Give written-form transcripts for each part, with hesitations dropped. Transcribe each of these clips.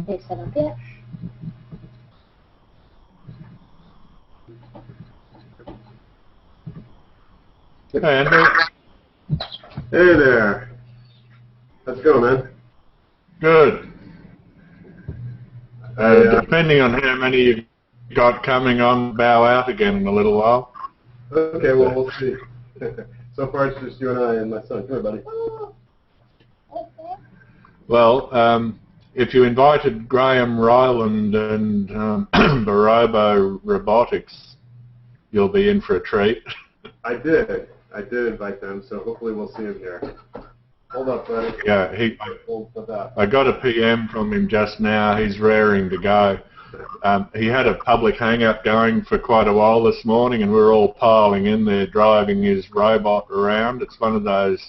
It's set up yet. Hey, Andrew. Hey there. How's it going, man? Good. Depending on how many you've got coming on, bow out again in a little while. Okay, well, we'll see. So far, it's just you and I and my son. Come here, buddy. Well, if you invited Graham, Ryland, and Barobo Robotics, you'll be in for a treat. I did invite them, so hopefully we'll see him here. Hold up, buddy. Yeah, I got a PM from him just now. He's raring to go. He had a public hangout going for quite a while this morning, and we were all piling in there driving his robot around. It's one of those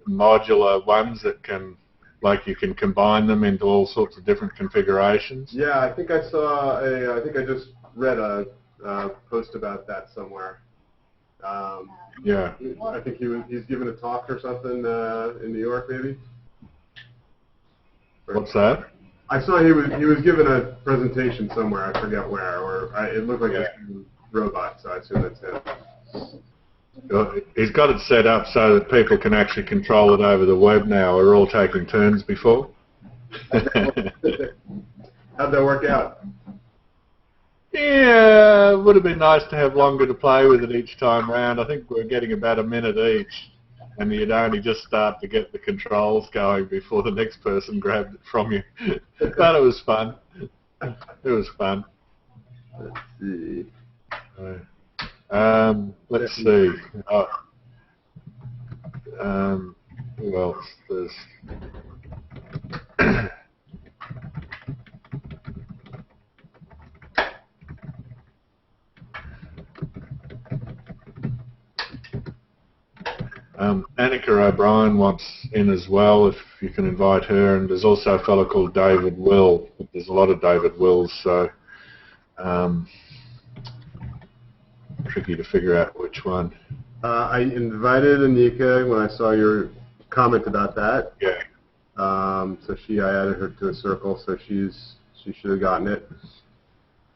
modular ones that can, like, you can combine them into all sorts of different configurations. Yeah, I think I saw I think I just read a post about that somewhere. Yeah. I think he's giving a talk or something in New York, maybe. What's that? I saw he was giving a presentation somewhere. I forget where. Or it looked like a robot, so I assume that's him. Well, he's got it set up so that people can actually control it over the web now. We're all taking turns before. How'd that work out? Yeah, it would have been nice to have longer to play with it each time round. I think we're getting about a minute each, and you'd only just start to get the controls going before the next person grabbed it from you. But it was fun. It was fun. Let's see. Let's see. Who else? There's Annika O'Brien wants in as well, if you can invite her, and there's also a fellow called David Will. There's a lot of David Wills, so tricky to figure out which one. I invited Annika when I saw your comment about that. Yeah. So I added her to a circle, so she should have gotten it.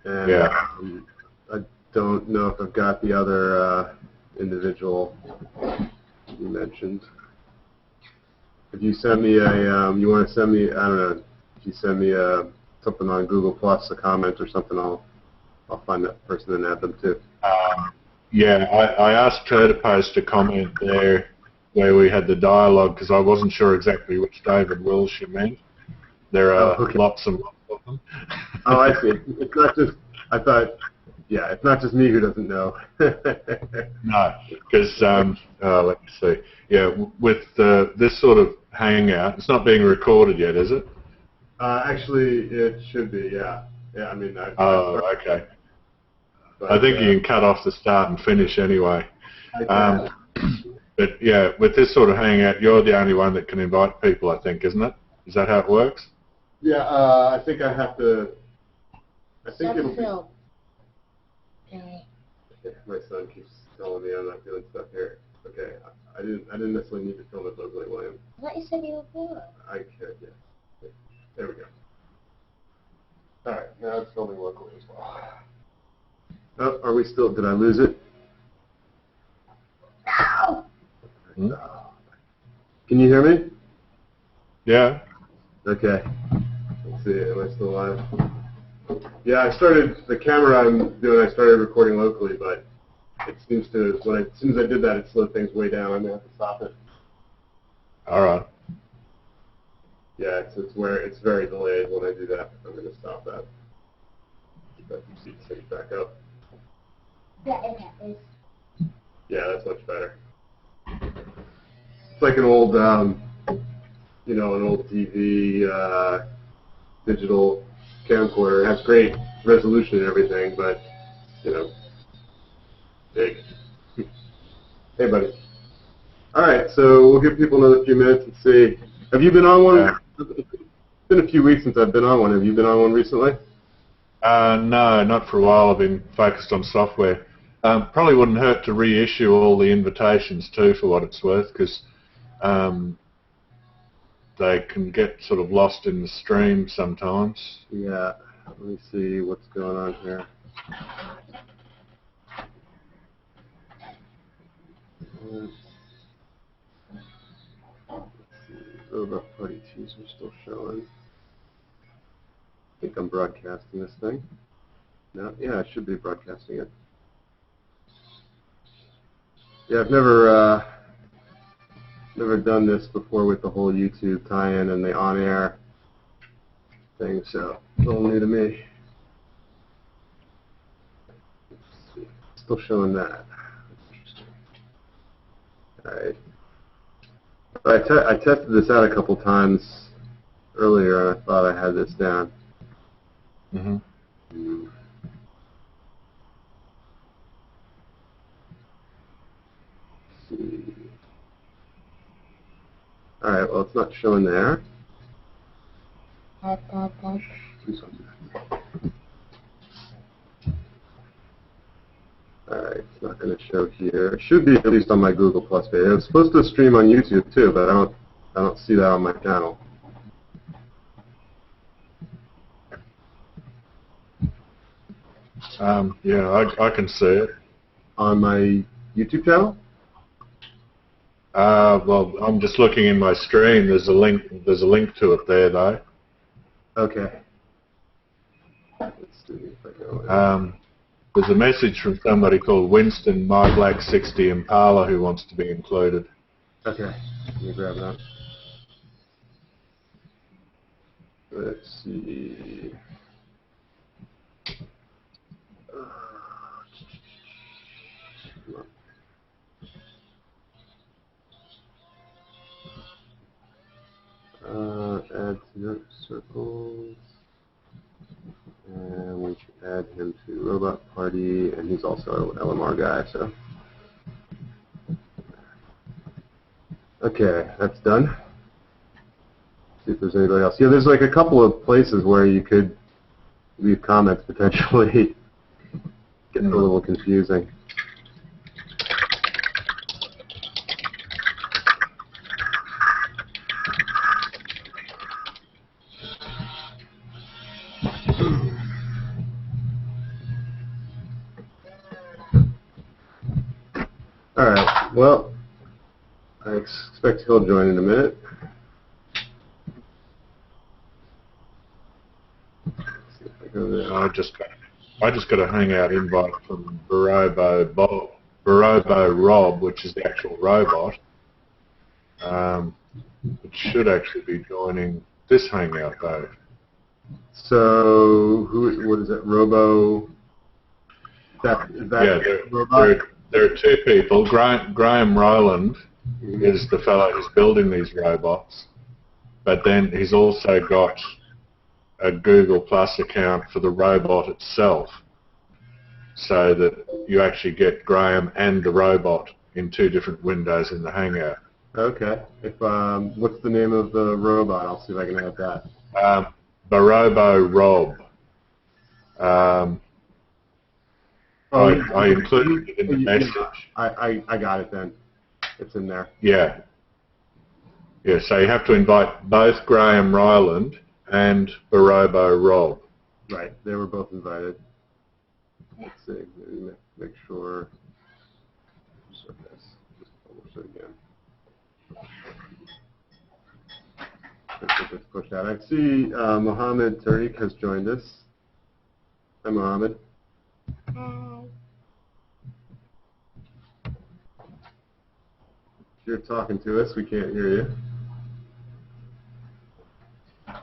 And yeah. I don't know if I've got the other individual you mentioned. If you send me you want to send me, I don't know, if you send me something on Google Plus, a comment or something, I'll find that person and add them too. Yeah, I asked her to post a comment there where we had the dialogue because I wasn't sure exactly which David Will she meant. There are lots and lots of them. Oh, I see. It's not just, I thought, yeah, it's not just me who doesn't know. No, because, let me see. Yeah, with this sort of hangout, it's not being recorded yet, is it? Actually, it should be, yeah. Yeah, I mean, okay. But, I think you can cut off the start and finish anyway. But yeah, with this sort of hangout, you're the only one that can invite people, I think, isn't it? Is that how it works? Yeah, I think I have to. I think it'll be. Okay. My son keeps telling me I'm not doing stuff here. Okay, I didn't necessarily need to film it locally, William. I thought you said you were. I could, yeah. There we go. All right, now it's filming locally as well. Oh, are we still? Did I lose it? No. Can you hear me? Yeah. Okay. Let's see. Am I still live? Yeah, I started the camera I'm doing. I started recording locally, but it seems to as soon as I did that, it slowed things way down. I'm gonna have to stop it. All right. Yeah, it's very delayed when I do that. I'm gonna stop that. Keep that things back up. Yeah, it happens. Yeah, that's much better. It's like an old, an old TV digital camcorder. It has great resolution and everything, but big. Hey, buddy. All right, so we'll give people another few minutes and see. Have you been on one? Yeah. It's been a few weeks since I've been on one. Have you been on one recently? No, not for a while. I've been focused on software. Probably wouldn't hurt to reissue all the invitations too, for what it's worth, because they can get sort of lost in the stream sometimes. Yeah. Let me see what's going on here. Let's see. Robot Party teaser still showing. I think I'm broadcasting this thing. No, yeah, I should be broadcasting it. Yeah, I've never done this before with the whole YouTube tie-in and the on-air thing, so a little new to me. Let's see. Still showing that. Interesting. All right. I tested this out a couple times earlier, and I thought I had this down. Mm-hmm. Let's see. All right. Well, it's not showing there. Alright, it's not going to show here. It should be at least on my Google Plus page. It's supposed to stream on YouTube too, but I don't see that on my channel. Yeah, I can see it. On my YouTube channel? Well, I'm just looking in my stream. There's a link to it there, though. Okay. Let's see if I go in. There's a message from somebody called Winston, My Black 60 Impala, who wants to be included. Okay, let me grab that. Let's see. Add to circles. And we should add him to Robot Party, and he's also an LMR guy, so. Okay, that's done. See if there's anybody else. Yeah, there's like a couple of places where you could leave comments potentially. Gets a little confusing. Alright, well, I expect he'll join in a minute. See if I go there. I just got a hangout invite from Barobo Rob, which is the actual robot. It should actually be joining this hangout though. So, what is it, Robo? Is that Yeah, robot? there are two people. Graham Ryland is the fellow who's building these robots, but then he's also got a Google Plus account for the robot itself, so that you actually get Graham and the robot in two different windows in the Hangout. Okay. What's the name of the robot? I'll see if I can add that. Barobo Rob. I included it in the message. I got it then. It's in there. Yeah. Yeah, so you have to invite both Graham Ryland and Barobo Rob. Right, they were both invited. Let's see, maybe make sure. Just publish it again. Let's just push that. I see Mohammed Tariq has joined us. Hi, Mohammed. If you're talking to us, we can't hear you.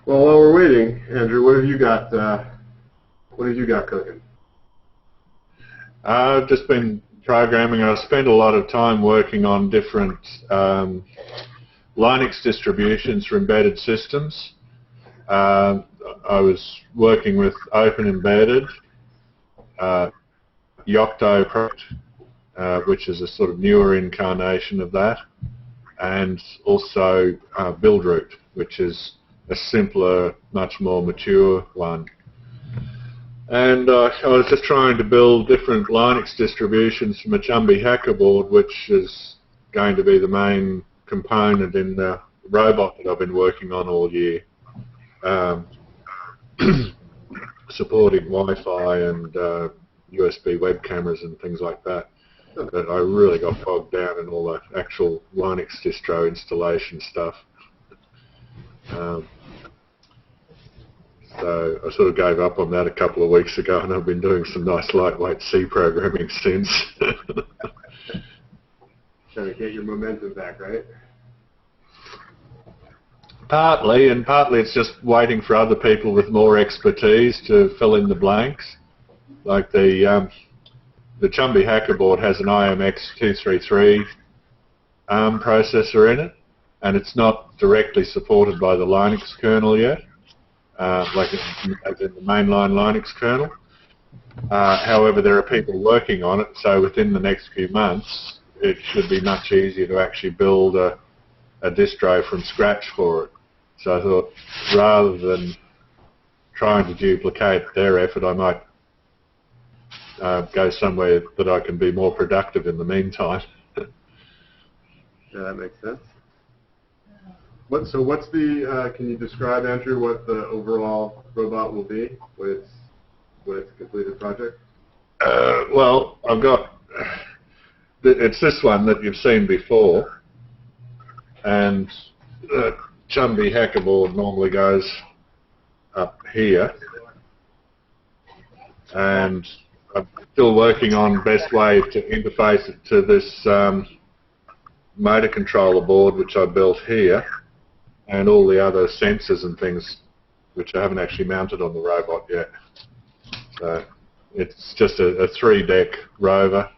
Well, while we're waiting, Andrew, what have you got? What have you got cooking? I've just been programming. I spent a lot of time working on different Linux distributions for embedded systems. I was working with Open Embedded, Yocto Project, which is a sort of newer incarnation of that, and also BuildRoot, which is a simpler, much more mature one. And I was just trying to build different Linux distributions from a Chumby Hacker board, which is going to be the main component in the robot that I've been working on all year, supporting Wi-Fi and USB web cameras and things like that. But I really got bogged down in all the actual Linux distro installation stuff. So I sort of gave up on that a couple of weeks ago, and I've been doing some nice lightweight C programming since. Trying to get your momentum back, right? Partly, and partly it's just waiting for other people with more expertise to fill in the blanks. Like the Chumby Hacker board has an IMX233 ARM processor in it, and it's not directly supported by the Linux kernel yet, like as in the mainline Linux kernel. However, there are people working on it, so within the next few months, it should be much easier to actually build a distro from scratch for it. So I thought, rather than trying to duplicate their effort, I might go somewhere that I can be more productive in the meantime. Yeah, that makes sense. So what's the, can you describe, Andrew, what the overall robot will be when it's a completed project? Well, I've got, it's this one that you've seen before, and the Chumby Hacker board normally goes up here, and I'm still working on best way to interface it to this motor controller board which I built here, and all the other sensors and things which I haven't actually mounted on the robot yet. So it's just a 3-deck rover.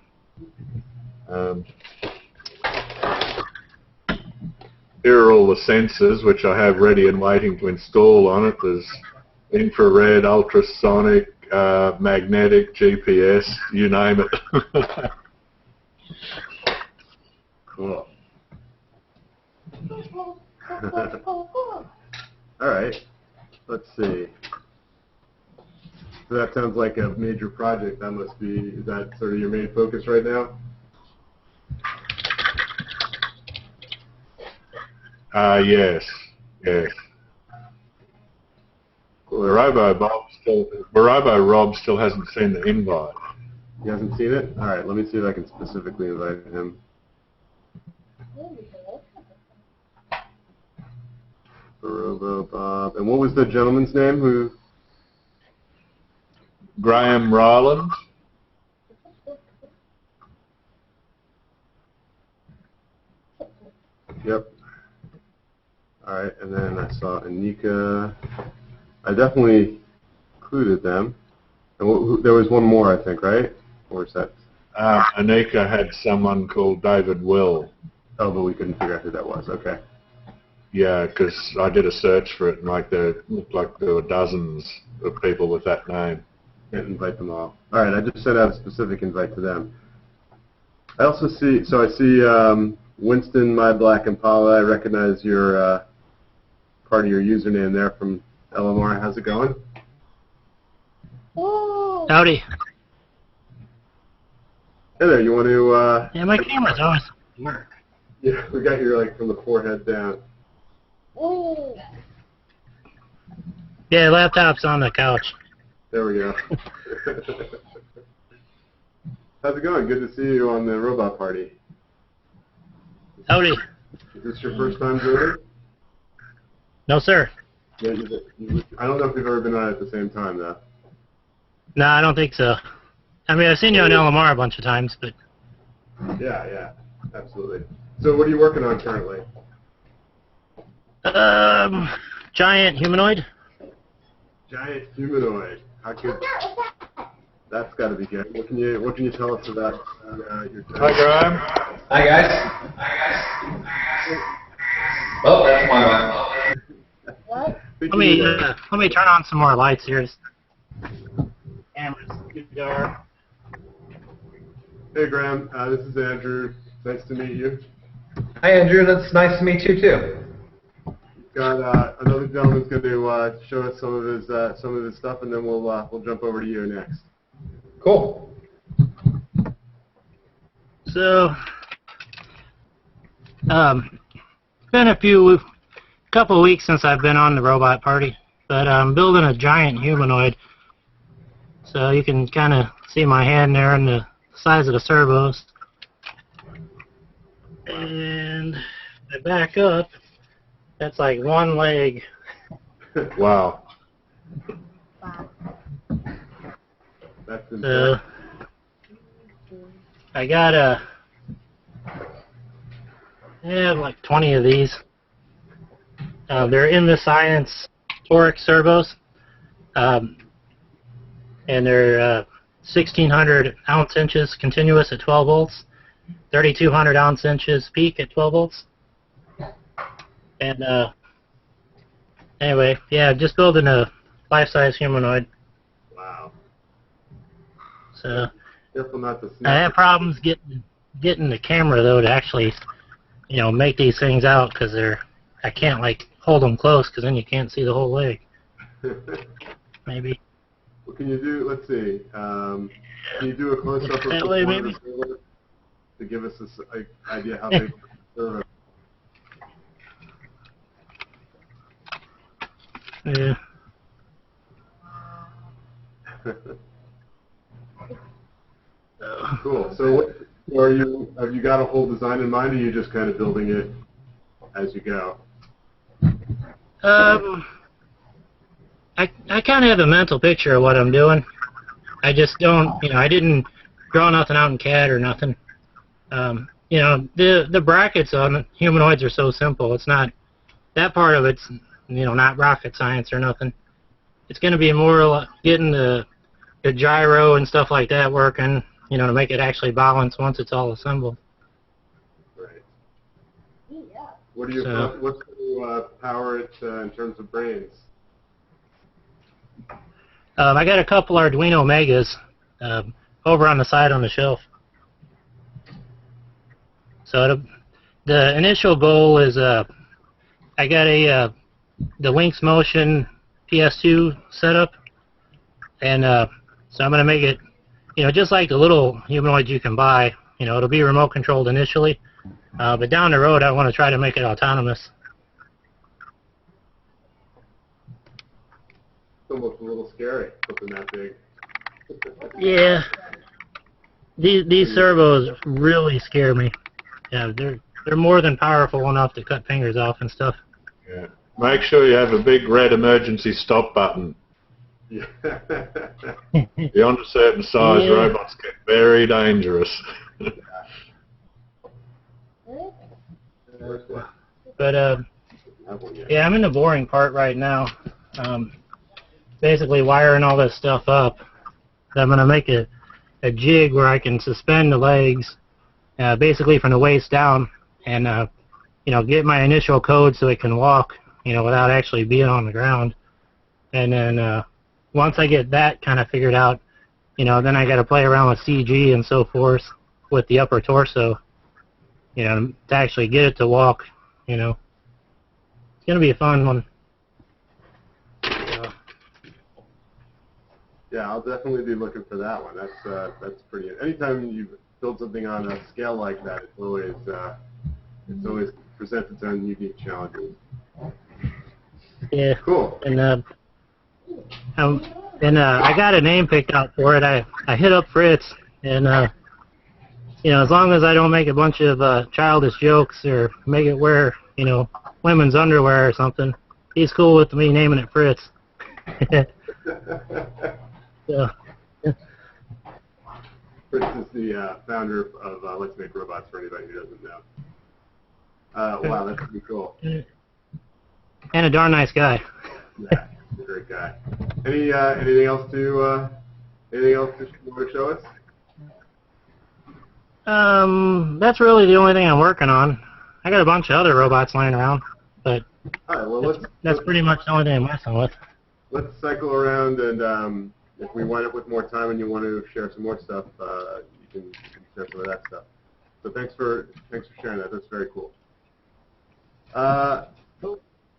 Here are all the sensors which I have ready and waiting to install on it. There's infrared, ultrasonic, magnetic, GPS, you name it. Cool. All right. Let's see. So that sounds like a major project. That must be, is that sort of your main focus right now? Yes. Cool. Barobo Rob still hasn't seen the invite. He hasn't seen it? All right, let me see if I can specifically invite him. Barobo Bob. And what was the gentleman's name who? Graham Ryland. Yep. All right, and then I saw Annika. I definitely included them. And there was one more, I think, right? Or is that? Annika had someone called David Will. Oh, but we couldn't figure out who that was. Okay. Yeah, because I did a search for it, and like it looked like there were dozens of people with that name. Can't invite them all. All right, I just sent out a specific invite to them. I also see, so I see Winston, My Black Impala. I recognize your part of your username there from LMR. How's it going? Howdy. Hey there, you want to... Yeah, my camera's always work. Yeah, we got your, like, from the forehead down. Yeah, laptop's on the couch. There we go. How's it going? Good to see you on the robot party. Howdy. Is this your first time doing it? No, sir. Yeah, I don't know if you've ever been on it at the same time, though. No, I don't think so. I mean, I've seen you on LMR a bunch of times, but... Yeah, absolutely. So what are you working on currently? Giant humanoid. Giant humanoid. How could... That's got to be good. What can you tell us about your giant? Hi, Graham. Hi, guys. Oh, that's my one. What? Let me turn on some more lights here. Camera's too dark. Hey, Graham. This is Andrew. Nice to meet you. Hi, Andrew. That's nice to meet you too. Got another gentleman's going to show us some of his stuff, and then we'll jump over to you next. Cool. So, been a few couple of weeks since I've been on the robot party, but I'm building a giant humanoid. So you can kind of see my hand there and the size of the servos. And if I back up, that's like one leg. Wow. Wow. That's So impressive. I got I have like 20 of these. They're in the Science toric servos, and they're 1,600 ounce inches continuous at 12 volts, 3,200 ounce inches peak at 12 volts. And anyway, yeah, just building a life-size humanoid. Wow. So Careful not to I snap. have problems getting the camera though to actually, make these things out because I can't like hold them close because then you can't see the whole leg. Maybe. What can you do? Let's see. Can you do a close-up of That the way, one of the maybe? servos to give us an idea how big the servo? Yeah. Cool. So, have you got a whole design in mind, or are you just kind of building it as you go? I kind of have a mental picture of what I'm doing. I just don't, I didn't draw nothing out in CAD or nothing. The brackets on humanoids are so simple. It's not, that part of it's, not rocket science or nothing. It's going to be more like getting the gyro and stuff like that working, to make it actually balance once it's all assembled. Right. Yeah. What do you what's to power it in terms of brains? I got a couple Arduino Megas over on the side on the shelf. So the initial goal is I got the Lynx Motion PS2 setup, and so I'm going to make it, just like the little humanoids you can buy. It'll be remote controlled initially, but down the road I want to try to make it autonomous. It's almost a little scary, something that big. Yeah, these servos really scare me. Yeah, they're more than powerful enough to cut fingers off and stuff. Yeah. Make sure you have a big red emergency stop button. Yeah. Beyond a certain size, Yeah. robots get very dangerous. But yeah, I'm in the boring part right now. Basically wiring all this stuff up. I'm going to make a jig where I can suspend the legs, basically from the waist down, and get my initial code so it can walk, without actually being on the ground. And then once I get that kind of figured out, then I got to play around with CG and so forth with the upper torso, to actually get it to walk. It's going to be a fun one. Yeah, I'll definitely be looking for that one. That's pretty. Anytime you build something on a scale like that, it's always presents its own unique challenges. Yeah. Cool. And I got a name picked out for it. I hit up Fritz, and as long as I don't make a bunch of childish jokes or make it wear women's underwear or something, he's cool with me naming it Fritz. So. Fritz is the founder of Let's Make Robots, for anybody who doesn't know. Wow, that's pretty cool. And a darn nice guy. Yeah, he's a great guy. Anything else to want to show us? That's really the only thing I'm working on. I got a bunch of other robots lying around, but All right, well, that's pretty much the only thing I'm messing with. let's cycle around, and if we wind up with more time and you want to share some more stuff, you can share some of that stuff. So thanks for sharing that. That's very cool.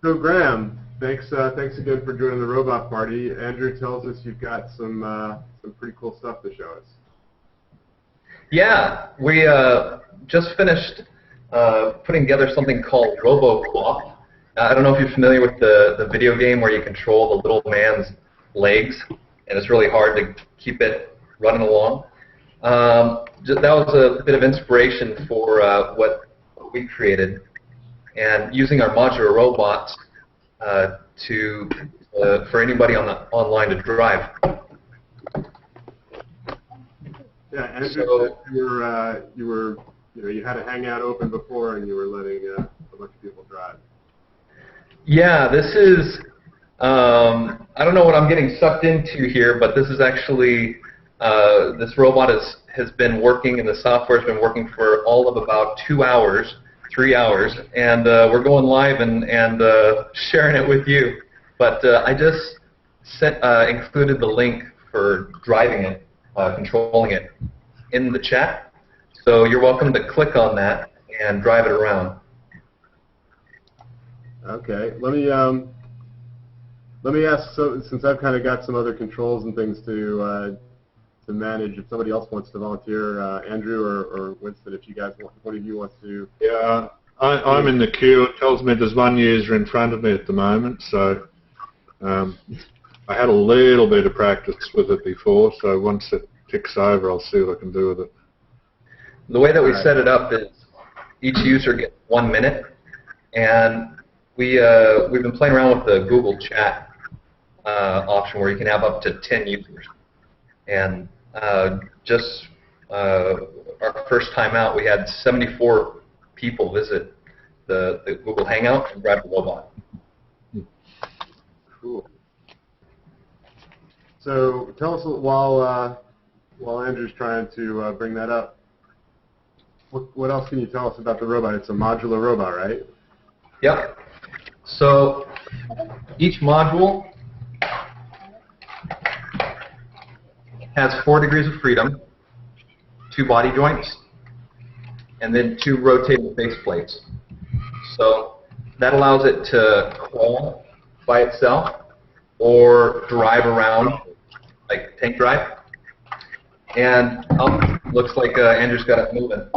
So Graham, thanks again for joining the robot party. Andrew tells us you've got some pretty cool stuff to show us. Yeah, we just finished putting together something called RoboQuap, I don't know if you're familiar with the video game where you control the little man's legs, and it's really hard to keep it running along. That was a bit of inspiration for what we created, and using our modular robots for anybody online to drive. Yeah, and So, you had a hangout open before, and you were letting a bunch of people drive. yeah, this is. I don't know what I'm getting sucked into here, but this is actually this robot has been working, and the software has been working for all of about 3 hours, and we're going live and sharing it with you. But I just included the link for driving it, controlling it, in the chat. So you're welcome to click on that and drive it around. Okay, let me ask. So, since I've kind of got some other controls and things to manage, if somebody else wants to volunteer, Andrew or Winston, if you guys, one of you wants to. Yeah, I'm in the queue. It tells me there's one user in front of me at the moment, so I had a little bit of practice with it before, so once it ticks over, I'll see what I can do with it. The way that we set it up is each user gets 1 minute, and we've been playing around with the Google Chat option where you can have up to 10 users. And just our first time out, we had 74 people visit the Google Hangout and drive the robot. Cool. So tell us, while Andrew's trying to bring that up, what else can you tell us about the robot? It's a modular robot, right? Yep. So each module has 4 degrees of freedom, 2 body joints, and then 2 rotating face plates. So that allows it to crawl by itself or drive around, like tank drive. And looks like Andrew's got it moving.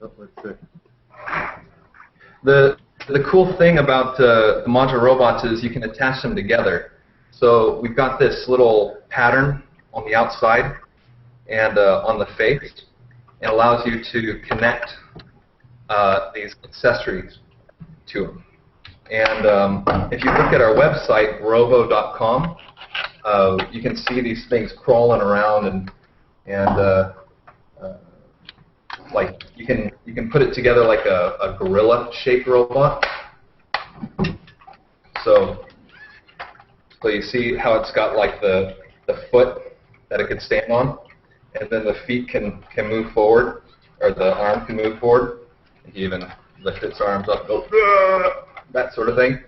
Oh, let's see. The cool thing about the modular robots is you can attach them together. So we've got this little pattern on the outside and on the face. It allows you to connect these accessories to them. And if you look at our website, barobo.com, you can see these things crawling around, and like you can put it together like a gorilla-shaped robot. So you see how it's got like the foot that it could stand on, and then the feet can move forward, or the arm can move forward. You can even lift its arms up, go that sort of thing.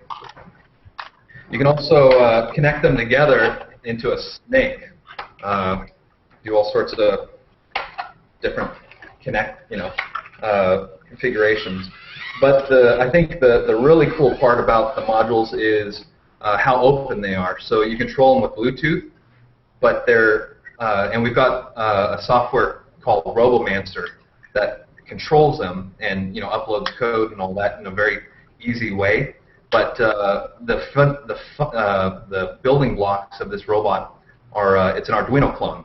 You can also connect them together into a snake. Do all sorts of different configurations. But I think the really cool part about the modules is how open they are. So you control them with Bluetooth, but and we've got a software called Robomancer that controls them and uploads code and all that in a very easy way. But the building blocks of this robot are it's an Arduino clone,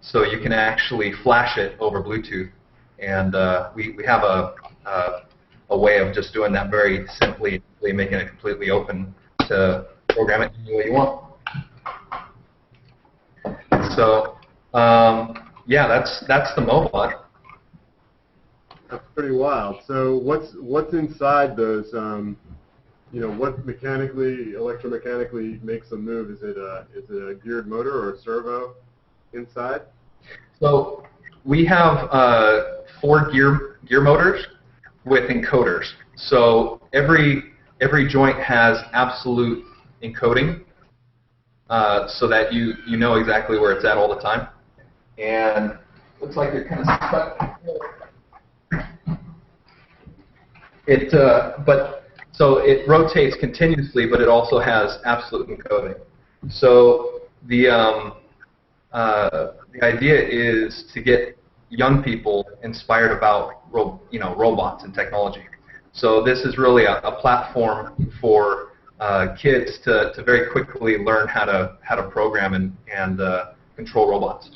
so you can actually flash it over Bluetooth, and we have a way of just doing that very simply, making it completely open to program it any way you want. So yeah, that's the Mobot. That's pretty wild. So what's inside those? What electromechanically makes them move? Is it a geared motor or a servo inside? So we have 4 gear motors with encoders. So every joint has absolute encoding, so that you know exactly where it's at all the time. And looks like you're kind of stuck. So it rotates continuously, but it also has absolute encoding. So the idea is to get young people inspired about robots and technology. So this is really a platform for kids to very quickly learn how to program and control robots.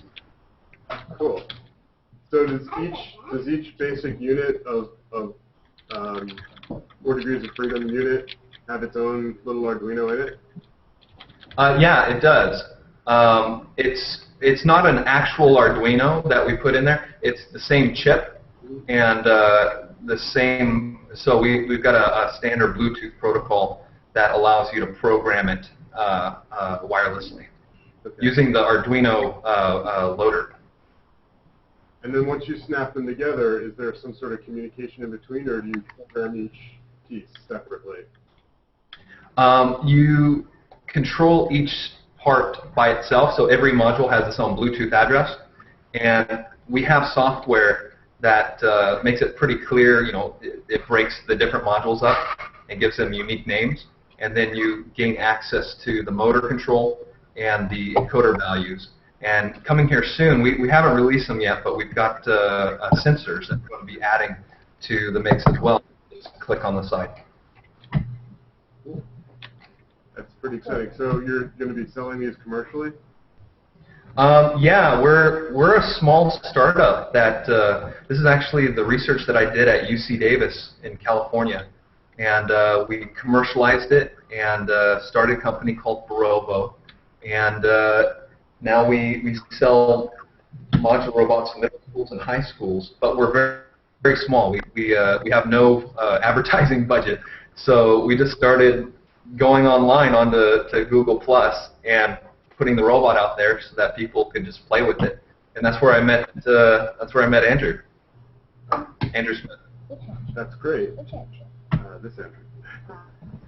Cool. So does each basic unit of 4 degrees of freedom unit have its own little Arduino in it? Yeah, it does. It's not an actual Arduino that we put in there. It's the same chip and the same. So we've got a standard Bluetooth protocol that allows you to program it wirelessly using the Arduino loader. And then once you snap them together, is there some sort of communication in between, or do you program each piece separately? You control each part by itself, so every module has its own Bluetooth address, and we have software that makes it pretty clear. You know, it breaks the different modules up and gives them unique names, and then you gain access to the motor control and the encoder values. And coming here soon, we haven't released them yet, but we've got sensors that we're going to be adding to the mix as well. Just click on the side. Cool. That's pretty exciting. So you're going to be selling these commercially? Yeah, we're a small startup that this is actually the research that I did at UC Davis in California, and we commercialized it and started a company called Barobo, and now we sell modular robots in middle schools and high schools, but we're very, very small. We have no advertising budget, so we just started going online onto Google Plus and putting the robot out there so that people could just play with it, and that's where I met Andrew Smith. That's great. Which Andrew? This Andrew.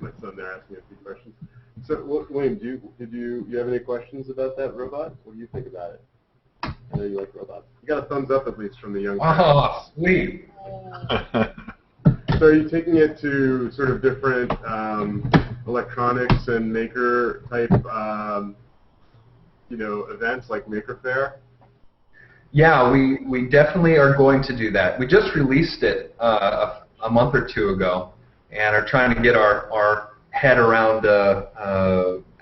My son there asking a few questions. So, William, do you have any questions about that robot? What do you think about it? I know you like robots. You got a thumbs up at least from the young. Oh, sweet. So are you taking it to sort of different electronics and maker type, events like Maker Faire? Yeah, we definitely are going to do that. We just released it a month or two ago, and are trying to get our head around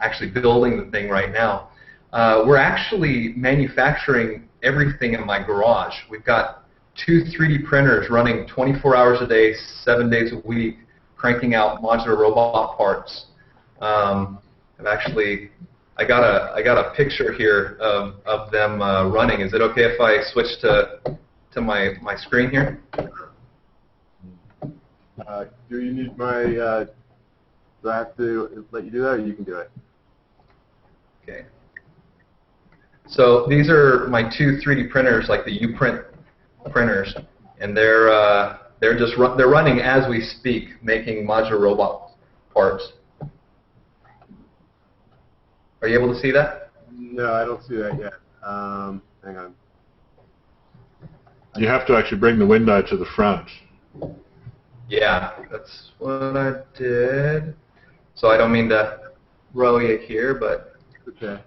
actually building the thing right now. We're actually manufacturing everything in my garage. We've got 2 3D printers running 24 hours a day, 7 days a week, cranking out modular robot parts. I got a picture here of them running. Is it okay if I switch to my screen here? Do you need my? Do I have to let you do that, or you can do it? Okay. So these are my 2 3D printers, like the U-Print printers, and they're running as we speak, making modular robot parts. Are you able to see that? No, I don't see that yet. Hang on. You have to actually bring the window to the front. Yeah, that's what I did. So I don't mean to row you here, but... Okay.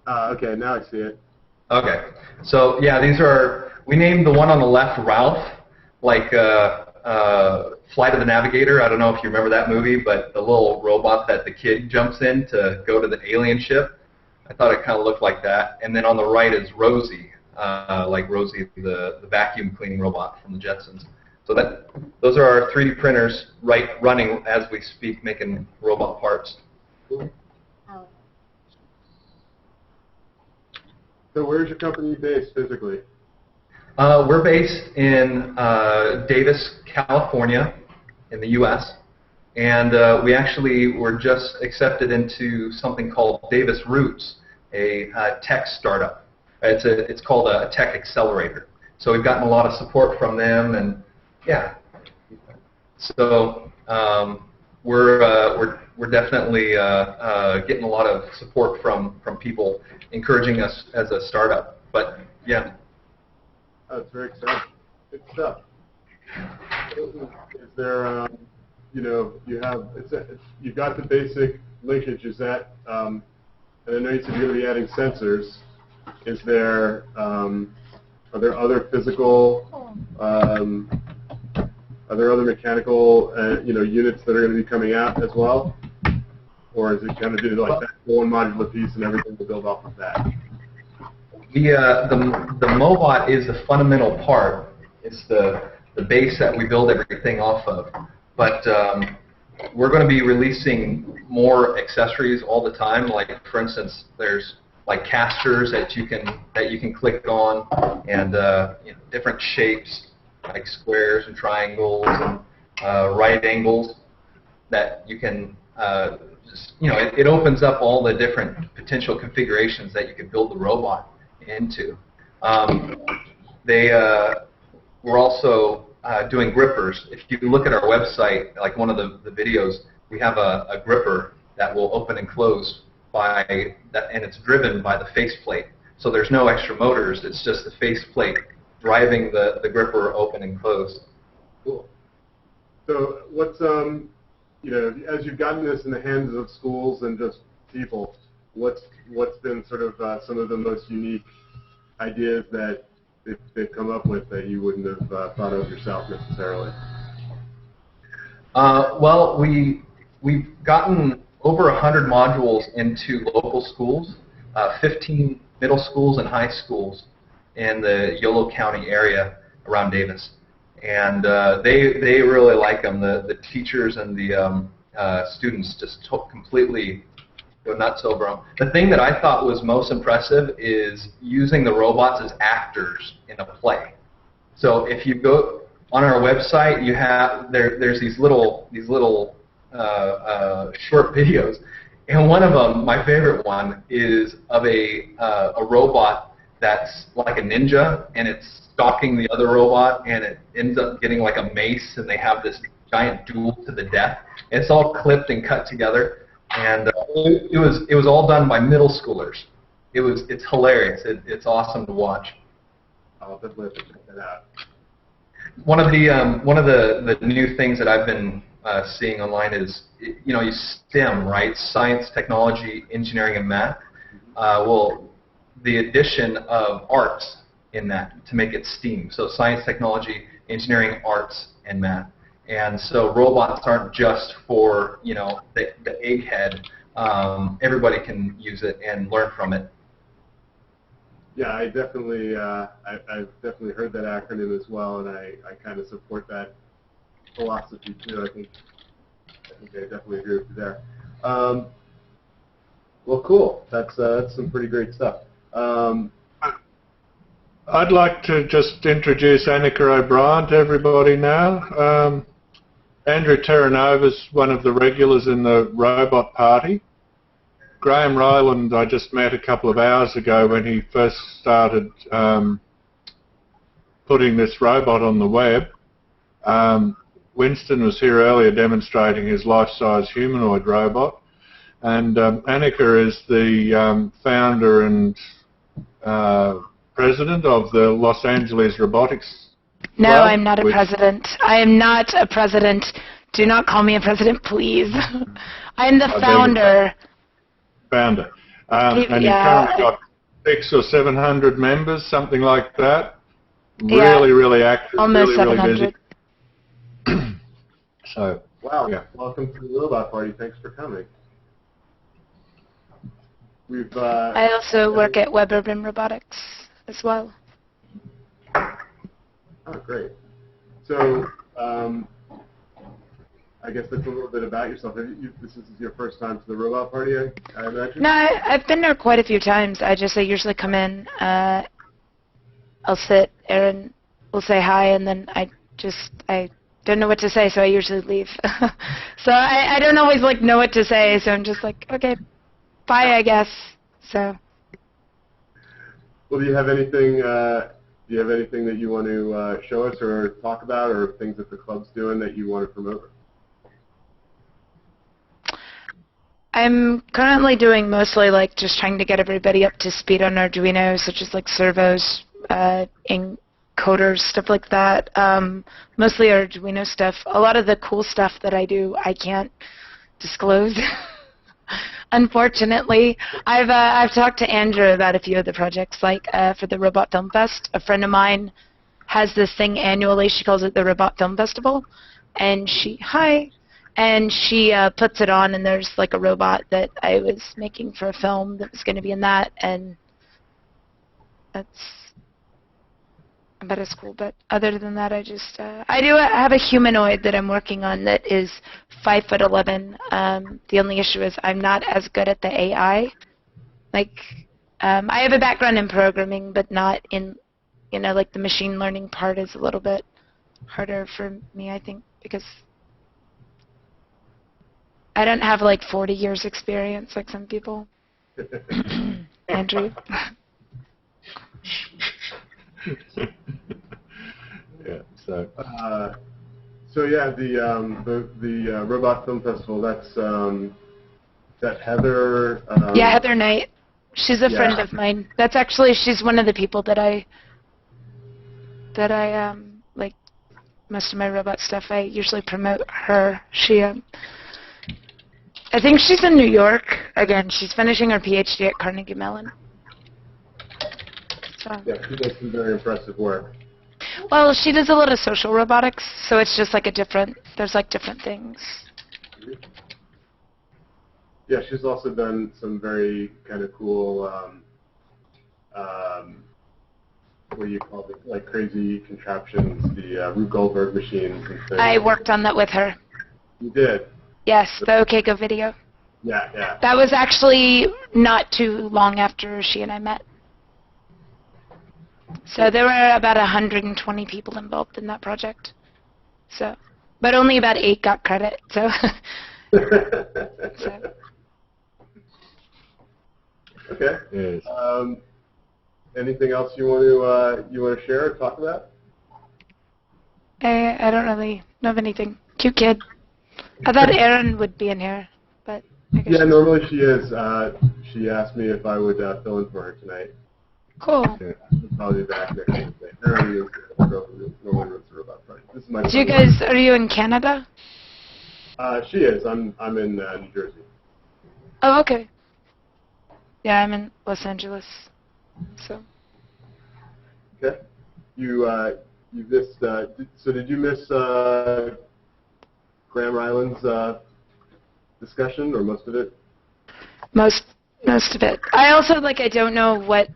Okay, now I see it. Okay. So, yeah, these are... We named the one on the left Ralph, like Flight of the Navigator. I don't know if you remember that movie, but the little robot that the kid jumps in to go to the alien ship. I thought it kind of looked like that. And then on the right is Rosie, like Rosie, the vacuum cleaning robot from the Jetsons. So those are our 3D printers running as we speak, making robot parts. Oh. So where's your company based physically? We're based in Davis, California, in the U.S., and we actually were just accepted into something called Davis Roots, a tech startup. It's called a tech accelerator. So we've gotten a lot of support from them, and yeah. So we're definitely getting a lot of support from people encouraging us as a startup. But yeah. Oh, it's very exciting. Good stuff. Is there, you've got the basic linkage. Is that, and I know you said you're going to be adding sensors. Is there, are there other physical Are there other mechanical, units that are going to be coming out as well? Or is it going to be like that one modular piece and everything will build off of that? The Mobot is the fundamental part. It's the base that we build everything off of. But we're going to be releasing more accessories all the time. Like, for instance, there's like casters that you can click on, and different shapes like squares and triangles and right angles that you can it opens up all the different potential configurations that you could build the robot into. We're also doing grippers. If you look at our website, like one of the videos, we have a gripper that will open and close and it's driven by the faceplate. So there's no extra motors. It's just the faceplate driving the gripper open and close. Cool. So what's as you've gotten this in the hands of schools and just people, what's been sort of some of the most unique ideas that they've come up with that you wouldn't have thought of yourself necessarily? Well, we've gotten over 100 modules into local schools, 15 middle schools and high schools in the Yolo County area around Davis. And they really like them. The teachers and the students just completely go nuts over them. The thing that I thought was most impressive is using the robots as actors in a play. So if you go on our website, you have there's these little short videos, and one of them, my favorite one, is of a robot that's like a ninja, and it's stalking the other robot, and it ends up getting like a mace, and they have this giant duel to the death. It's all clipped and cut together, and it was all done by middle schoolers. It's hilarious. It's awesome to watch. I'll definitely check that out. One of the new things that I've been seeing online is you STEM, right? Science, technology, engineering, and math. Well, the addition of arts in that to make it STEAM. So science, technology, engineering, arts, and math. And so robots aren't just for the egghead. Everybody can use it and learn from it. Yeah, I've definitely heard that acronym as well, and I kind of support that philosophy too. I think I definitely agree with you there. Well, cool. That's some pretty great stuff. I'd like to just introduce Annika O'Brien to everybody now. Andrew Terranova's one of the regulars in the robot party. Graham Ryland I just met a couple of hours ago when he first started putting this robot on the web. Winston was here earlier demonstrating his life-size humanoid robot. And Annika is the founder and president of the Los Angeles Robotics No, Club, I'm not a president. I am not a president. Do not call me a president, please. I'm the founder. Founder. And you've currently got 600 or 700 members, something like that. Really, really active. Almost really, 700. Really busy. So, wow. Yeah. Welcome to the Robot Party. Thanks for coming. I also work at Barobo Robotics as well. Oh, great. So, I guess that's a little bit about yourself. This is your first time to the Robot Party, I imagine? No, I've been there quite a few times. I usually come in, I'll sit, Erin will say hi, and then I don't know what to say, so I usually leave. So I don't always know what to say, so I'm just like, okay, bye, I guess. So. Well, do you have anything that you want to show us or talk about, or things that the club's doing that you want to promote? I'm currently doing mostly just trying to get everybody up to speed on Arduino, such as servos, encoders, stuff like that. Mostly Arduino stuff. A lot of the cool stuff that I do, I can't disclose. Unfortunately, I've talked to Andrew about a few of the projects, for the Robot Film Fest. A friend of mine has this thing annually. She calls it the Robot Film Festival, and she puts it on, and there's like a robot that I was making for a film that was going to be in that, and that's about as cool. But other than that, I have a humanoid that I'm working on that is 5'11". The only issue is I'm not as good at the AI. Like, I have a background in programming, but not in, like the machine learning part is a little bit harder for me, I think, because I don't have like 40 years experience like some people. Andrew. Yeah. So. So yeah, the Robot Film Festival. That's that Heather. Yeah, Heather Knight. She's a friend of mine. That's actually, she's one of the people that I like most of my robot stuff. I usually promote her. I think she's in New York. Again, she's finishing her PhD at Carnegie Mellon. So. Yeah, she does some very impressive work. Well, she does a lot of social robotics, so it's just like there's like different things. Yeah, she's also done some very kind of cool, what do you call it, like crazy contraptions, the Rube Goldberg machines and things. I worked on that with her. You did? Yes, the OK Go video. Yeah, yeah. That was actually not too long after she and I met. So there were about 120 people involved in that project. So, but only about 8 got credit. So. Okay. Yes. Anything else you want to share or talk about? I don't really know of anything. Cute kid. I thought Erin would be in here, but I guess yeah, normally she is. She asked me if I would fill in for her tonight. Cool. Yeah, I'll probably be back next Wednesday. Erin is normally runs the robot project. This is my. Are you in Canada? She is. I'm in New Jersey. Oh, okay. Yeah, I'm in Los Angeles. So. Okay. You missed. So did you miss Graham Ryland's discussion, or most of it? Most of it. I also I don't know what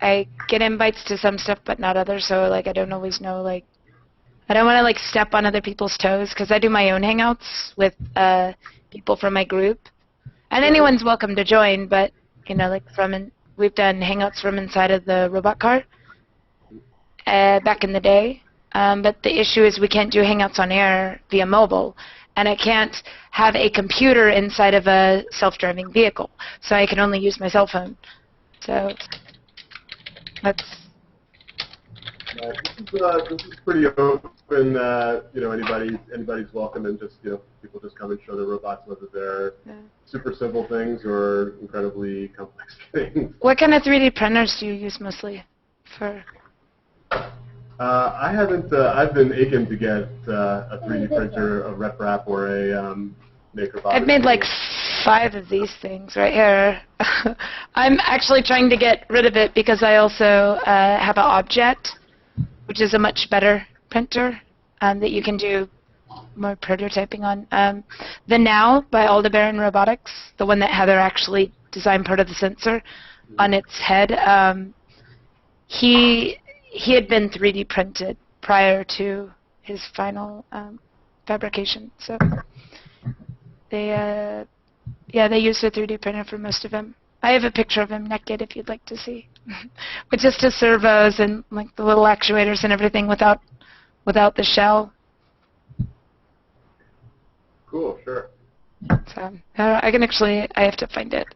I get invites to some stuff, but not others. So I don't always know I don't want to step on other people's toes because I do my own hangouts with people from my group, and anyone's welcome to join. But we've done hangouts from inside of the robot car back in the day. But the issue is we can't do hangouts on air via mobile, and I can't have a computer inside of a self-driving vehicle, so I can only use my cell phone. So that's. This is pretty open. Anybody's welcome, and just people just come and show their robots, whether they're super simple things or incredibly complex things. What kind of 3D printers do you use mostly for? I haven't. I've been aching to get a 3D printer, a RepRap, or a MakerBot. I've made 5 of these things right here. I'm actually trying to get rid of it because I also have an Object, which is a much better printer that you can do more prototyping on. The Now by Barobo Robotics, the one that Heather actually designed part of the sensor on its head, he had been 3D printed prior to his final fabrication. So they used a 3D printer for most of him. I have a picture of him naked if you'd like to see, with just his servos and the little actuators and everything without the shell. Cool, sure. So I have to find it.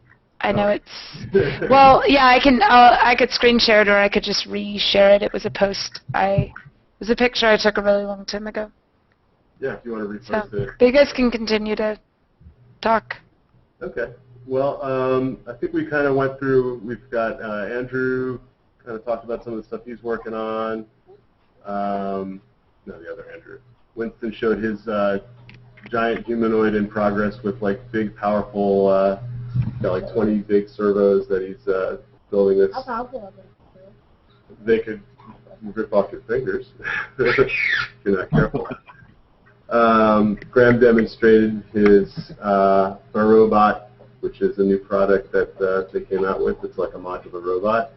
I know it's, well, yeah, I could screen share it or I could just re-share it. It was a post. It was a picture I took a really long time ago. Yeah, if you want to repost it. But you guys can continue to talk. Okay. Well, I think we kind of went through, we've got Andrew kind of talked about some of the stuff he's working on. No, the other Andrew. Winston showed his giant humanoid in progress with big, powerful, got 20 big servos that he's building this. They could rip off your fingers if you're not careful. Graham demonstrated his Barobo, which is a new product that they came out with. It's like a modular robot.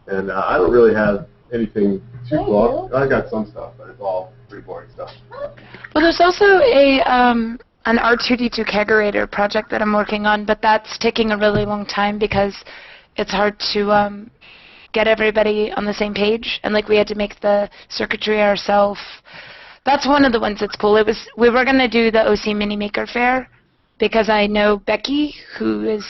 And I don't really have anything too cool. I got some stuff, but it's all pretty boring stuff. Well, there's also an R2D2 kegerator project that I'm working on, but that's taking a really long time because it's hard to get everybody on the same page, and like we had to make the circuitry ourselves. That's one of the ones that's cool. We were going to do the OC Mini Maker Fair because I know Becky, who is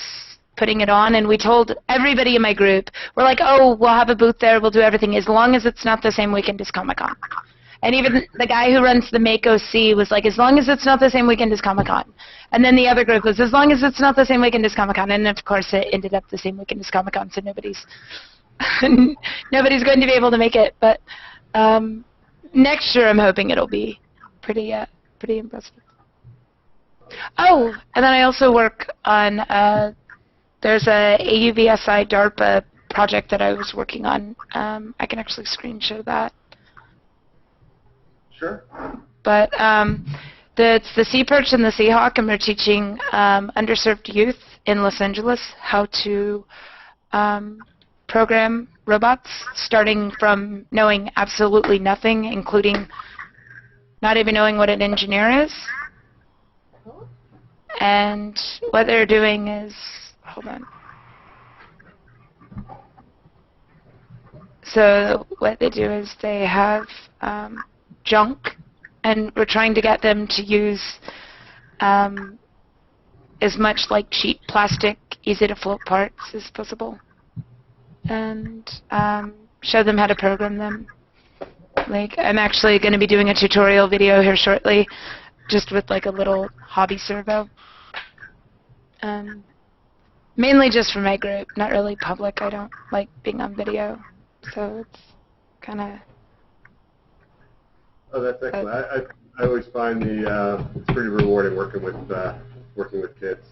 putting it on, and we told everybody in my group, we're like, oh, we'll have a booth there, we'll do everything, as long as it's not the same weekend as Comic-Con. And even the guy who runs the Make OC was like, as long as it's not the same weekend as Comic-Con. And then the other group was, as long as it's not the same weekend as Comic-Con. And of course it ended up the same weekend as Comic-Con, so nobody's going to be able to make it. But next year I'm hoping it'll be pretty impressive. Oh, and then I also work on, there's a AUVSI DARPA project that I was working on. I can actually screen share that. Sure. But it's the Sea Perch and the Sea Hawk, and we're teaching underserved youth in Los Angeles how to program robots, starting from knowing absolutely nothing, including not even knowing what an engineer is. And what they're doing is, hold on. So what they do is they have junk, and we're trying to get them to use as much like cheap plastic, easy to float parts as possible, and show them how to program them. Like, I'm actually going to be doing a tutorial video here shortly, just with like a little hobby servo. Mainly just for my group, not really public. I don't like being on video, so it's kind of. Oh, that's excellent. I always find it's pretty rewarding working with kids.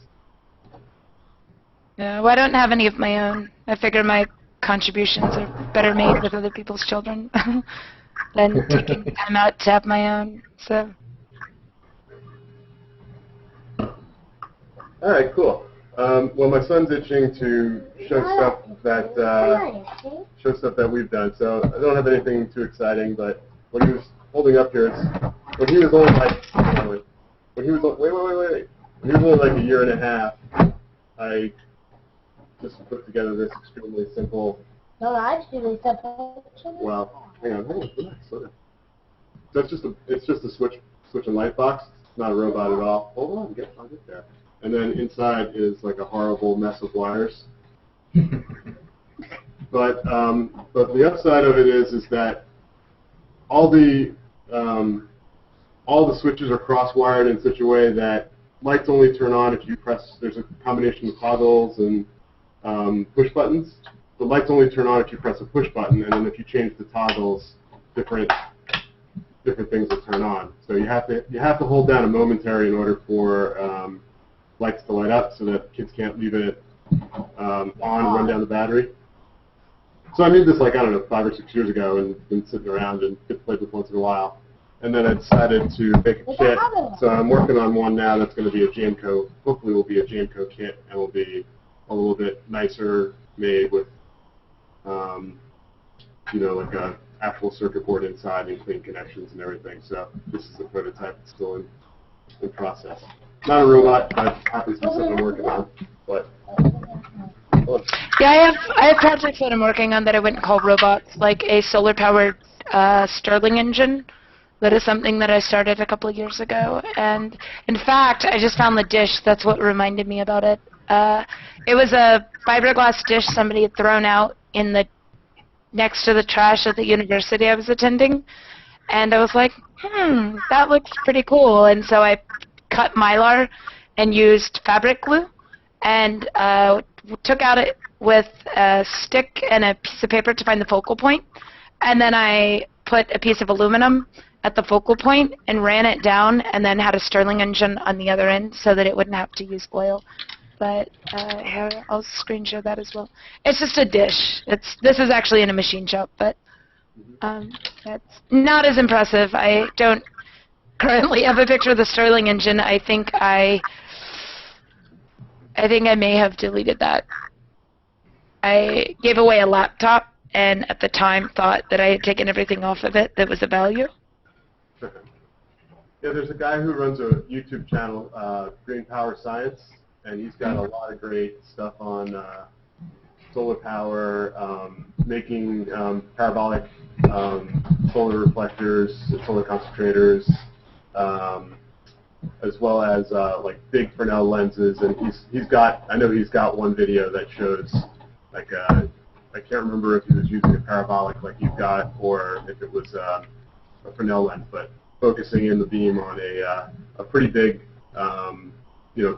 Yeah, well, I don't have any of my own. I figure my contributions are better made with other people's children than taking time out to have my own. So. All right, cool. Well, my son's itching to show stuff that we've done. So I don't have anything too exciting, but what he was holding up here is when he was only like when he was wait. When he was only like a year and a half, I just put together this extremely simple. No, actually, Well, hang on, relax, slow down. So it's just a switch and light box. It's not a robot at all. Hold on, I'll get there. And then inside is like a horrible mess of wires. But the upside of it is that all the switches are cross-wired in such a way that lights only turn on if you press. There's a combination of toggles and push buttons. The lights only turn on if you press a push button, and then if you change the toggles, different things will turn on. So you have to hold down a momentary in order for lights to light up, so that kids can't leave it on and run down the battery. So I made this like, I don't know, 5 or 6 years ago, and been sitting around and played with once in a while. And then I decided to make a kit. So I'm working on one now that's going to be a Jamco. Hopefully, will be a Jamco kit, and will be a little bit nicer made with, like a actual circuit board inside and clean connections and everything. So this is the prototype. It's still in process. Not a robot. That happens to be something I'm working on, but. Yeah, I have projects that I'm working on that I wouldn't call robots, like a solar-powered Stirling engine. That is something that I started a couple of years ago, and in fact, I just found the dish. That's what reminded me about it. It was a fiberglass dish somebody had thrown out next to the trash at the university I was attending, and I was like, that looks pretty cool. And so I cut Mylar and used fabric glue, and took out it with a stick and a piece of paper to find the focal point, and then I put a piece of aluminum at the focal point and ran it down, and then had a Stirling engine on the other end so that it wouldn't have to use oil. But I'll screen share that as well. It's just a dish. This is actually in a machine shop, but That's not as impressive. I don't currently have a picture of the Stirling engine. I think I may have deleted that. I gave away a laptop, and at the time thought that I had taken everything off of it that was of value. Yeah, there's a guy who runs a YouTube channel, Green Power Science, and he's got a lot of great stuff on solar power, making parabolic solar reflectors, solar concentrators, as well as like big Fresnel lenses. And I know he's got one video that shows like I can't remember if he was using a parabolic like you've got or if it was a Fresnel lens, but focusing in the beam on a pretty big,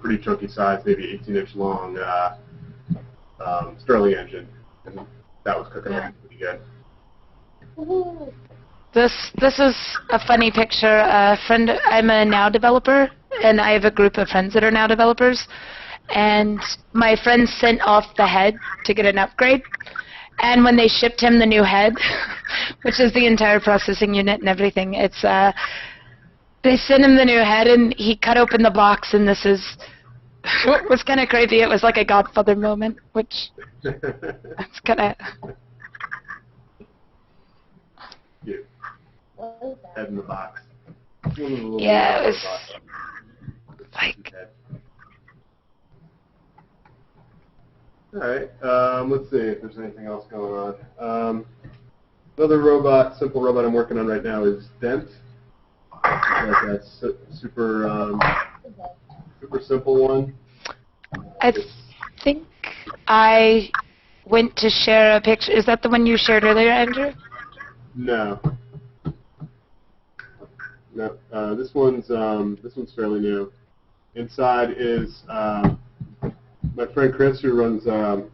pretty chunky size, maybe 18-inch long Stirling engine, and that was cooking up pretty good. This is a funny picture. I'm a Now developer, and I have a group of friends that are Now developers. And my friend sent off the head to get an upgrade. And when they shipped him the new head, which is the entire processing unit and everything, they sent him the new head, and he cut open the box, and this is what was kind of crazy. It was like a Godfather moment, which that's kind of. Head in the box. Yeah, it was like. All right. Let's see if there's anything else going on. Another simple robot I'm working on right now is Dent. Like that super simple one. I think I went to share a picture. Is that the one you shared earlier, Andrew? No. No. This one's fairly new. Inside is my friend Chris, who runs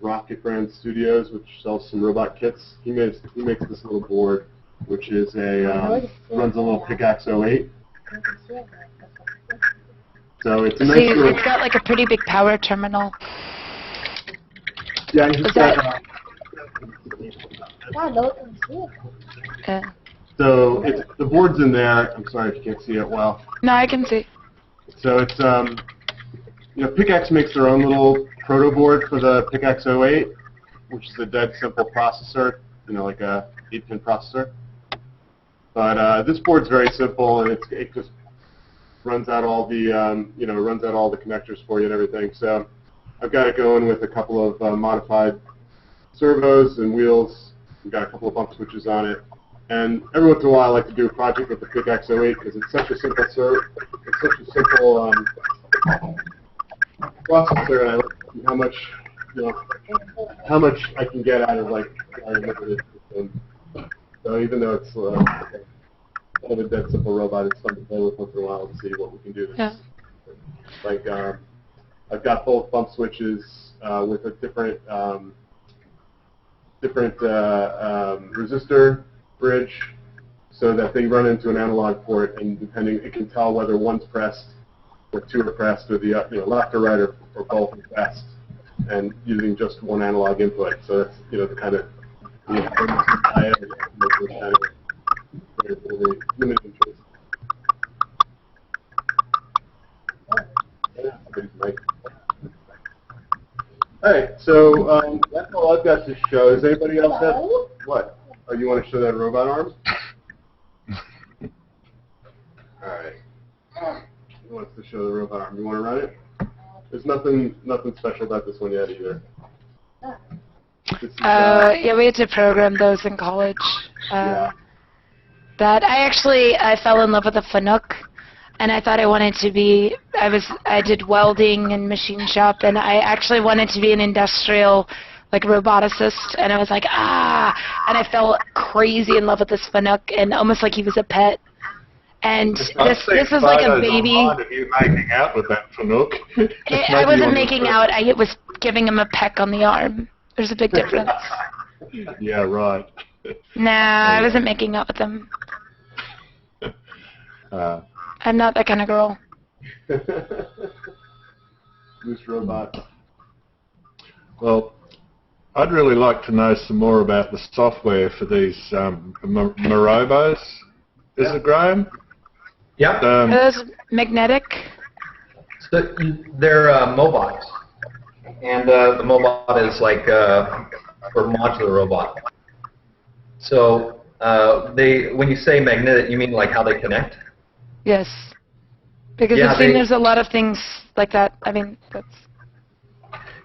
Rocket Brand Studios, which sells some robot kits. He makes this little board, which is runs a little Pickaxe 08. So it's a nice little. It's got like a pretty big power terminal. Yeah, he's got. So the board's in there. I'm sorry if you can't see it well. No, I can see. So it's Pickaxe makes their own little proto board for the Pickaxe 08, which is a dead simple processor, like a 8-pin processor. But this board's very simple, and it just runs out all the runs out all the connectors for you and everything. So I've got it going with a couple of modified servos and wheels. We've got a couple of bump switches on it. And every once in a while, I like to do a project with the Pickaxe 08 because it's such a simple processor, and I like to see how much I can get out of like a limited system. So even though it's kind of a dead simple robot, it's fun to play with once in a while to see what we can do. Yeah. Like I've got both bump switches with a different resistor bridge, so that they run into an analog port, and it can tell whether one's pressed or two are pressed, or the left or right or both are pressed, and using just one analog input. So that's the kind of limited choice. All right, so that's all I've got to show. Does anybody else have what? Oh, you want to show that robot arm? All right. Who wants to show the robot arm? You want to run it? There's nothing special about this one yet either. Yeah, we had to program those in college. Yeah. That I fell in love with a Fanuc, and I thought I wanted to be. I did welding and machine shop, and I actually wanted to be an industrial, like roboticist, and I was like, and I fell crazy in love with this Fanuc, and almost like he was a pet. And this is like a baby. Of you making out with that Fanuc. I wasn't making out. I was giving him a peck on the arm. There's a big difference. Yeah, right. Nah, I wasn't making out with him. I'm not that kind of girl. Loose robot. Well, I'd really like to know some more about the software for these Barobos. Is it, Graham? Yep. Are those magnetic? So they're mobots, and the mobot is like for modular robot. So when you say magnetic, you mean like how they connect? Yes. Because Yeah, I've seen there's a lot of things like that. I mean, that's...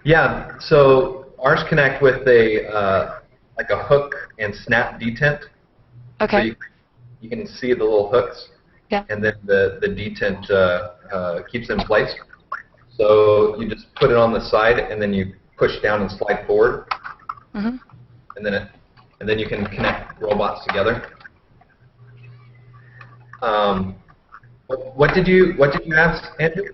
Yeah. So ours connect with a like a hook and snap detent. Okay. So you can see the little hooks. Yeah. And then the detent keeps it in place. So you just put it on the side, and then you push down and slide forward. Mm-hmm. And then you can connect robots together. What did you ask, Andrew?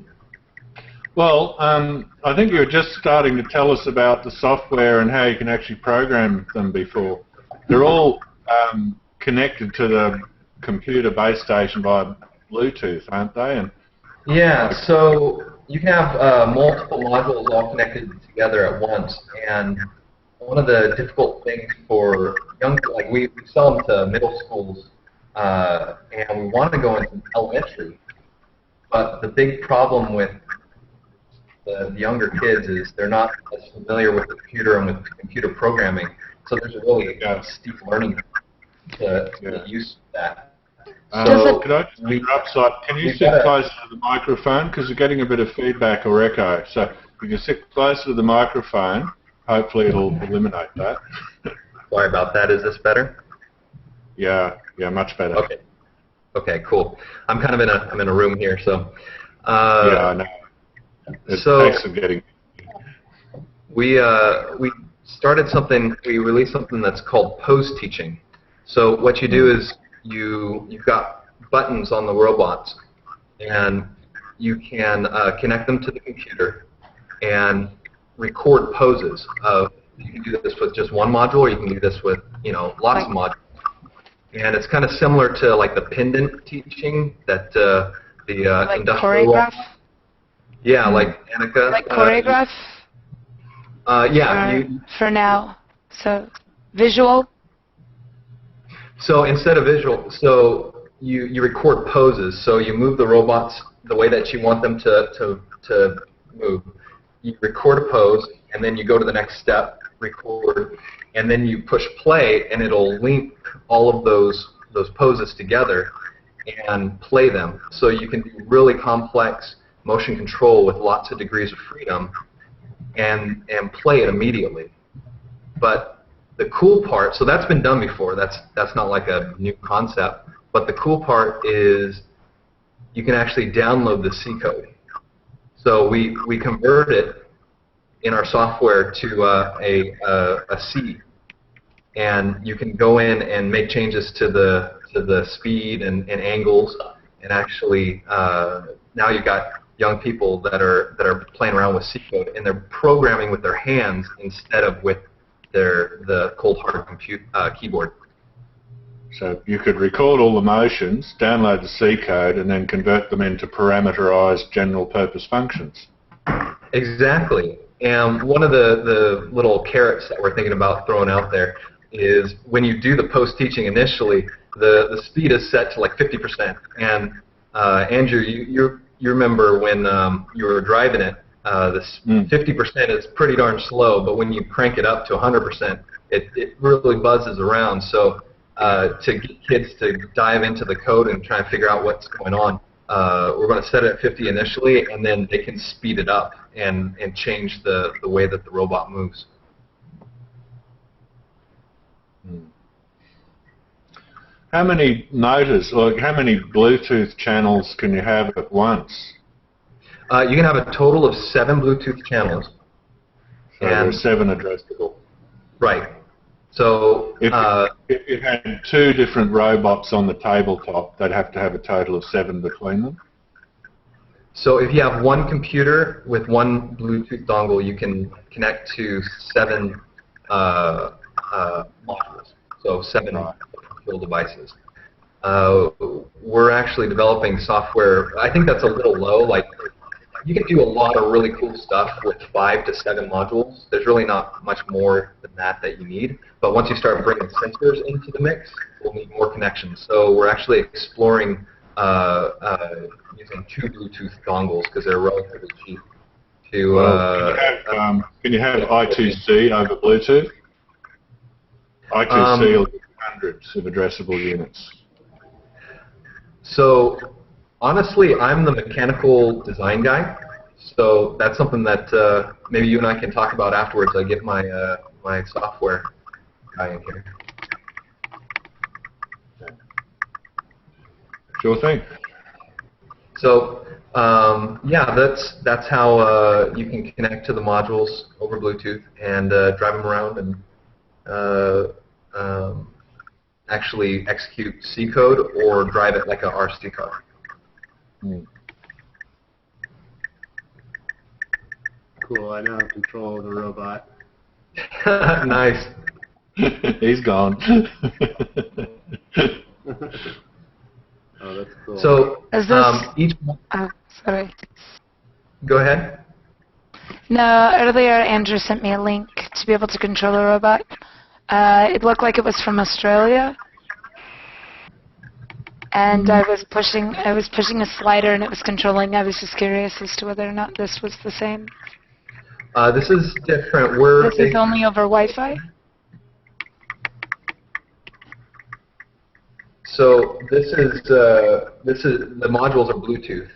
Well, I think you were just starting to tell us about the software and how you can actually program them before. They're all connected to the computer base station by Bluetooth, aren't they? And Yeah, so you can have multiple modules all connected together at once, and one of the difficult things for young, like we sell them to middle schools, and we want to go into elementary, but the big problem with the younger kids is they're not as familiar with the computer and with computer programming, so there's a really steep learning to get used to that. could I just interrupt, can you sit closer to the microphone, because you're getting a bit of feedback or echo, so if you can sit closer to the microphone, hopefully it'll eliminate that. Sorry about that. Is this better? Yeah, much better. Okay. Okay, cool. I'm kind of in a room here, so. Yeah, I know. Thanks for getting. We started something. We released something that's called pose teaching. So what you do is you've got buttons on the robots, and you can connect them to the computer and record poses. You can do this with just one module, or you can do this with lots of modules. And it's kind of similar to like the pendant teaching that the like industrial. choreograph? Yeah, like Annika. Like choreograph? Yeah. For now. So visual? So instead of visual, so you record poses. So you move the robots the way that you want them to move. You record a pose, and then you go to the next step, record, and then you push play, and it'll link all of those poses together and play them. So you can do really complex motion control with lots of degrees of freedom and play it immediately. But the cool part, so that's been done before, that's not like a new concept, but the cool part is you can actually download the C code. So we convert it in our software to a C, and you can go in and make changes to the speed and angles, and actually now you've got young people that are playing around with C code, and they're programming with their hands instead of with the cold hard keyboard. So you could record all the motions, download the C code, and then convert them into parameterized general purpose functions. Exactly. And one of the little carrots that we're thinking about throwing out there is when you do the post-teaching initially, the speed is set to like 50%. And Andrew, you remember when you were driving it, this 50% is pretty darn slow, but when you crank it up to 100%, it really buzzes around. So to get kids to dive into the code and try and figure out what's going on, we're going to set it at 50 initially, and then they can speed it up and change the way that the robot moves. How many motors, or how many Bluetooth channels can you have at once? You can have a total of 7 Bluetooth channels. So there's 7 addressable. Right. So if you had 2 different robots on the tabletop, they'd have to have a total of 7 between them? So if you have one computer with one Bluetooth dongle, you can connect to 7 modules, so 7 control devices. We're actually developing software. I think that's a little low. Like, you can do a lot of really cool stuff with 5 to 7 modules. There's really not much more that and that you need. But once you start bringing sensors into the mix, we'll need more connections. So we're actually exploring using 2 Bluetooth dongles because they're relatively cheap. Can you have I2C over Bluetooth? I2C will give hundreds of addressable units. So honestly, I'm the mechanical design guy. So that's something that maybe you and I can talk about afterwards. I get my my software guy in here. Sure thing. So yeah, that's how you can connect to the modules over Bluetooth and drive them around and actually execute C code or drive it like a RC car. Cool, I now have control of the robot. Nice. He's gone. Oh, that's cool. So Is this? each. Oh, sorry. Go ahead. No, earlier Andrew sent me a link to be able to control a robot. It looked like it was from Australia, and I was pushing a slider and it was controlling. I was just curious as to whether or not this was the same. This is different. This is only over Wi-Fi? So this is the modules are Bluetooth,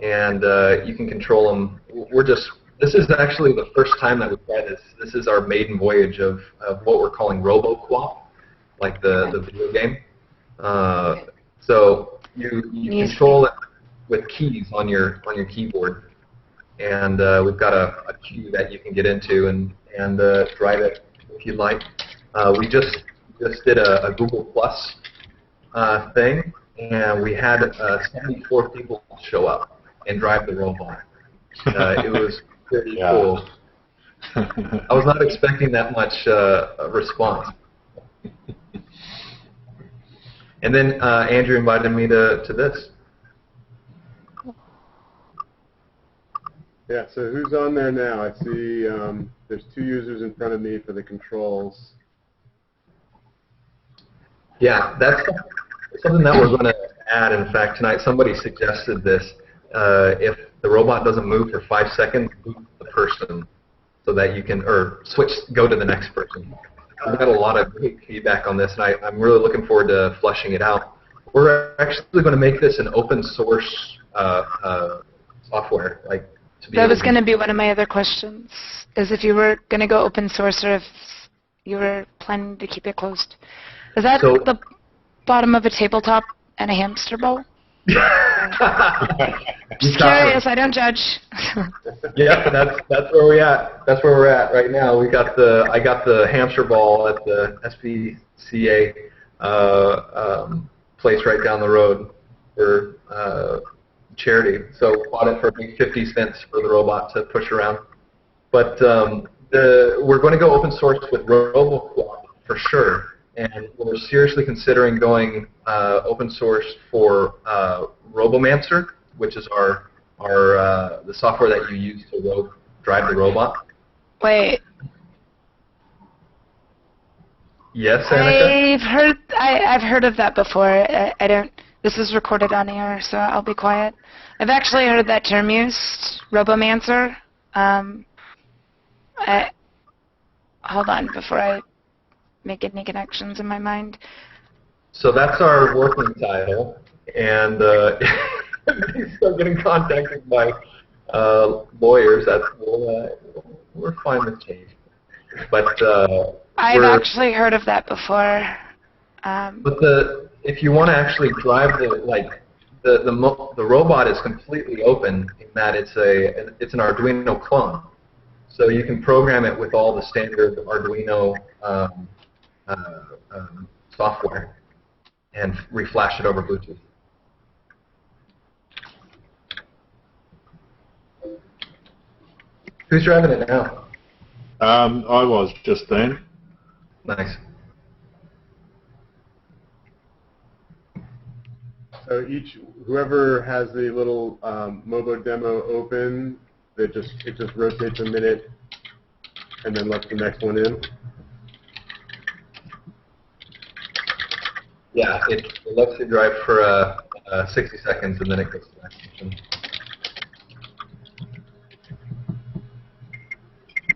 and you can control them. This is actually the first time that we've tried this. This is our maiden voyage of what we're calling RoboQuap, like the video game. So you control it with keys on your keyboard, and we've got a queue that you can get into and drive it if you'd like. We just did a Google Plus thing, and we had 74 people show up and drive the robot. It was pretty cool. I was not expecting that much response. And then Andrew invited me to this. Yeah, so who's on there now? I see there's 2 users in front of me for the controls. Yeah, that's something that we're going to add. In fact, tonight somebody suggested this. If the robot doesn't move for 5 seconds, boot the person so that you can, or go to the next person. We've got a lot of great feedback on this, and I'm really looking forward to fleshing it out. We're actually going to make this an open source software. That was going to be one of my other questions, is if you were going to go open source or if you were planning to keep it closed. Is that the bottom of a tabletop and a hamster ball? Just curious, I don't judge. Yeah, that's where we at. That's where we're at right now. I got the hamster ball at the SPCA place right down the road for charity. So bought it for 50 cents for the robot to push around. But we're going to go open source with RoboQuap for sure. And we're seriously considering going open source for Robomancer, which is the software that you use to drive the robot. Wait. Yes, Annika? I've heard of that before. I don't. This is recorded on air, so I'll be quiet. I've actually heard that term used, Robomancer. Hold on before I make any connections in my mind. So that's our working title, and he's still getting contacted by lawyers. We're fine with change, but I've actually heard of that before. But if you want to actually drive the robot is completely open in that it's an Arduino clone, so you can program it with all the standard Arduino software and reflash it over Bluetooth. Who's driving it now? I was just then. Nice. So whoever has the little Mobo demo open, it just rotates a minute and then lets the next one in. Yeah, it lets you drive for 60 seconds and then it goes to that function.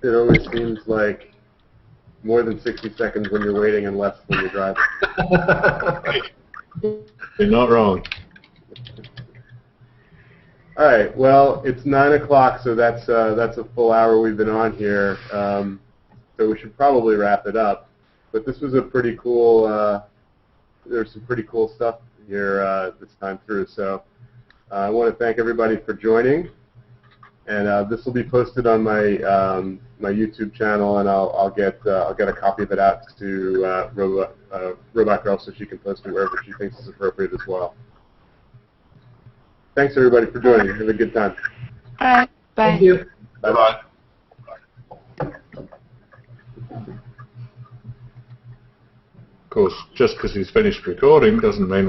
It always seems like more than 60 seconds when you're waiting and less when you're driving. You're not wrong. All right. Well, it's 9 o'clock, so that's a full hour we've been on here. So we should probably wrap it up. But this was a pretty cool. There's some pretty cool stuff here this time through. So I want to thank everybody for joining. And this will be posted on my my YouTube channel, and I'll get a copy of it out to RobotGrrl so she can post it wherever she thinks is appropriate as well. Thanks everybody for joining. Have a good time. All right. Bye. Thank you. Bye-bye. Of course, just because he's finished recording doesn't mean